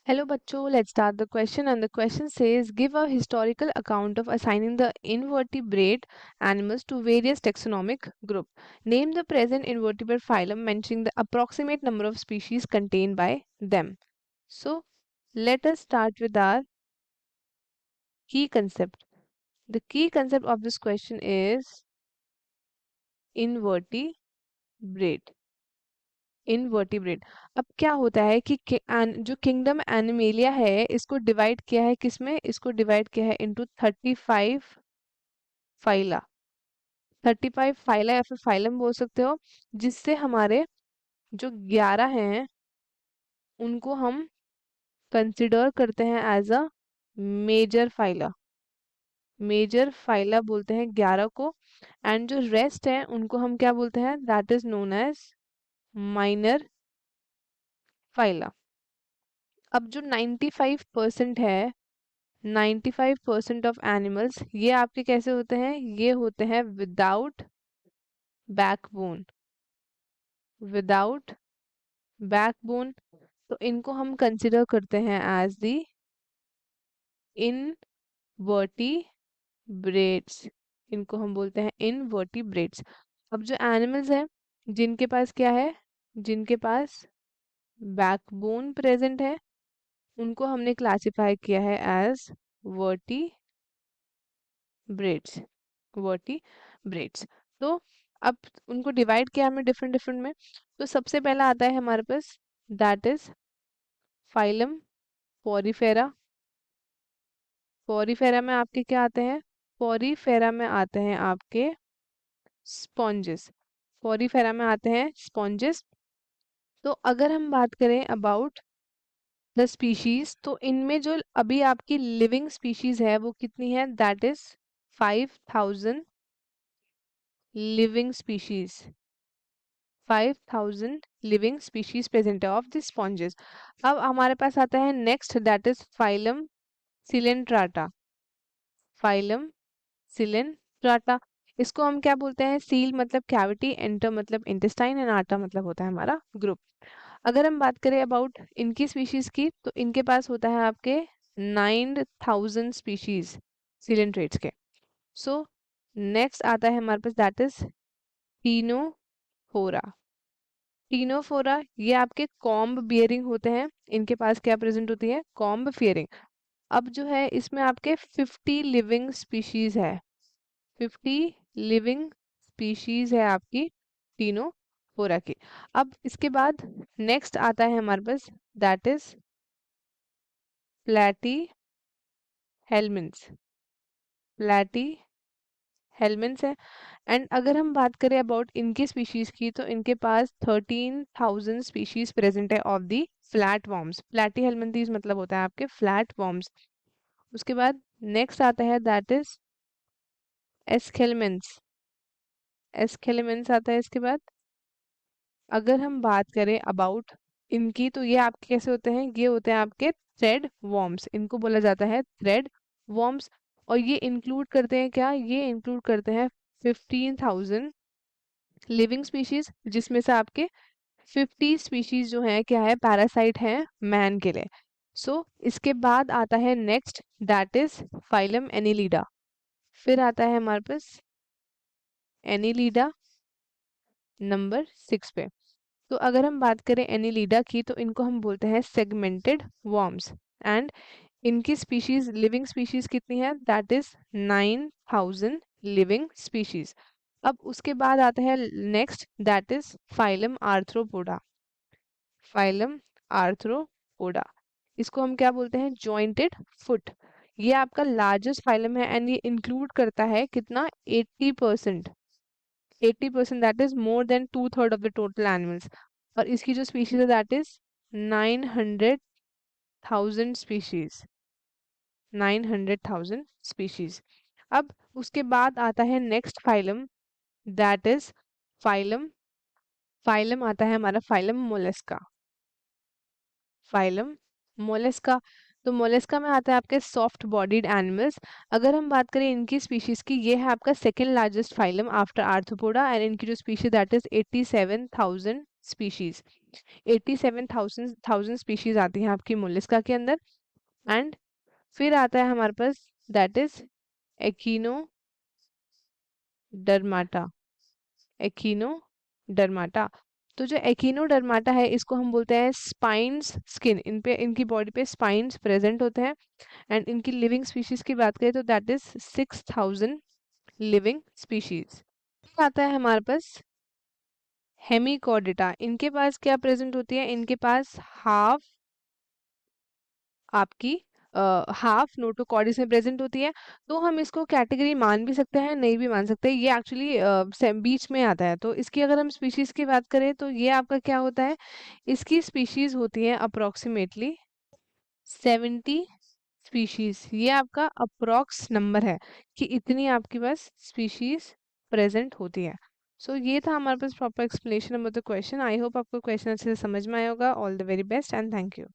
Hello bachcho, let's start the question and the question says give a historical account of assigning the invertebrate animals to various taxonomic group. Name the present invertebrate phylum mentioning the approximate number of species contained by them. So let us start with our key concept. The key concept of this question is invertebrate. Invertebrate. अब क्या होता है कि जो kingdom animalia है इसको divide किया है किसमें, इसको डिवाइड किया है इनटू 35 फाइला। 35 फाइला या फिर फाइलम बोल सकते हो, जिससे हमारे जो 11 हैं उनको हम कंसिडर करते हैं as a major phyla. Major phyla बोलते हैं 11 को, एंड जो रेस्ट है उनको हम क्या बोलते हैं, that is known as minor phyla. अब जो 95% है, 95% ऑफ एनिमल्स ये आपके कैसे होते हैं, ये होते हैं विदाउट बैकबोन। विदाउट बैकबोन, तो इनको हम कंसिडर करते हैं एज दी इनवर्टिब्रेट्स। इनको हम बोलते हैं इनवर्टिब्रेट्स। अब जो एनिमल्स हैं जिनके पास क्या है, जिनके पास बैकबोन प्रेजेंट है, उनको हमने क्लासिफाई किया है एज वर्टिब्रेट्स। वर्टिब्रेट्स। तो अब उनको डिवाइड किया हमने डिफरेंट डिफरेंट में। तो सबसे पहला आता है हमारे पास, that is phylum Porifera. Porifera में आपके क्या आते हैं, पॉरीफेरा में आते हैं आपके स्पॉन्जेस। पॉरीफेरा में आते हैं स्पॉन्जेस। तो अगर हम बात करें अबाउट द स्पीशीज, तो इनमें जो अभी आपकी लिविंग स्पीशीज है वो कितनी है, that is 5000 living species. 5000 living species present है ऑफ द स्पॉन्जेस। अब हमारे पास आता है next, that is phylum Coelenterata. Phylum Coelenterata, इसको हम क्या बोलते हैं, सील मतलब कैविटी, एंटर मतलब इंटेस्टाइन, एंड आटा मतलब होता है हमारा ग्रुप। अगर हम बात करें अबाउट इनकी स्पीशीज की, तो इनके पास होता है आपके 9000 स्पीशीज सिलेंट्रेट्स के। सो नेक्स्ट आता है हमारे पास, दैट इज टीनोफोरा। टीनोफोरा ये आपके कॉम्ब बियरिंग होते हैं, इनके पास क्या प्रेजेंट होती है, कॉम्ब फियरिंग। अब जो है इसमें आपके 50 लिविंग स्पीशीज है, 50 लिविंग स्पीशीज है आपकी टीनोफोरा की। अब इसके बाद नेक्स्ट आता है हमारे पास, दैट इज प्लेटी हेलमिन्स। प्लेटी हेलमिन्स है। एंड अगर हम बात करें अबाउट इनकी स्पीशीज की, तो इनके पास 13,000 स्पीशीज प्रेजेंट है ऑफ दी फ्लैट वॉर्म्स। प्लेटी हेलमिन्थीज मतलब होता है आपके फ्लैट वॉर्म्स। उसके बाद नेक्स्ट आता है, दैट इज एस्केलमेंस। एस्केलमेंस आता है इसके बाद। अगर हम बात करें अबाउट इनकी, तो ये आपके कैसे होते हैं, ये होते हैं आपके थ्रेड वॉर्म्स। इनको बोला जाता है थ्रेड वॉर्म्स। और ये इंक्लूड करते हैं क्या, ये इंक्लूड करते हैं 15,000 लिविंग स्पीशीज, जिसमें से आपके 50 स्पीशीज जो हैं क्या है, पैरासाइट हैं मैन के लिए। सो इसके बाद आता है next, that is phylum Annelida. फिर आता है हमारे पास एनिलीडा नंबर 6 पे। तो अगर हम बात करें एनिलीडा की, तो इनको हम बोलते हैं सेगमेंटेड वॉर्म्स। एंड इनकी स्पीशीज, लिविंग स्पीशीज कितनी है, दैट इज 9000 लिविंग स्पीशीज। अब उसके बाद आता है next, that is phylum arthropoda. Phylum arthropoda, इसको हम क्या बोलते हैं, जॉइंटेड फुट। ये आपका लार्जेस्ट फाइलम है, एंड ये इंक्लूड करता है कितना, 80%। 80% that is more than 2/3 of the total animals. और इसकी जो स्पीशीज है दैट इज 900,000 स्पीशीज। 900,000 स्पीशीज। अब उसके बाद आता है next phylum, that is phylum, phylum आता है हमारा फाइलम मोलस्का। फाइलम मोलस्का, तो मोलस्का में आता है आपके सॉफ्ट बॉडीड एनिमल्स। अगर हम बात करें इनकी स्पीशीज की, ये है आपका second largest phylum after arthropoda, and इनकी जो species that is 87,000 species. 87,000 species आती हैं आपकी मोलिस्का के अंदर। एंड फिर आता है हमारे पास दैट इज एकिनोडर्माटा। एकिनोडर्माटा। तो जो एकिनोडर्माटा है इसको हम बोलते हैं स्पाइन्स स्किन, इन पे इनकी बॉडी पे स्पाइन्स प्रेजेंट होते हैं। एंड इनकी लिविंग स्पीशीज की बात करें तो दैट इज 6,000 लिविंग स्पीशीज। आता है हमारे पास हेमिकॉर्डिटा। इनके पास क्या प्रेजेंट होती है, इनके पास हाफ आपकी हाफ नोटोकॉर्डिस में प्रेजेंट होती है। तो हम इसको कैटेगरी मान भी सकते हैं, नहीं भी मान सकते, ये एक्चुअली बीच में आता है। तो इसकी अगर हम स्पीशीज की बात करें तो ये आपका क्या होता है, इसकी स्पीशीज होती है अप्रोक्सीमेटली 70 स्पीशीज। ये आपका अप्रोक्स नंबर है कि इतनी आपके पास स्पीशीज प्रेजेंट होती है। सो ये था हमारे पास proper explanation about the question. I hope आपको क्वेश्चन अच्छे से समझ में आया होगा। All the very best and thank you.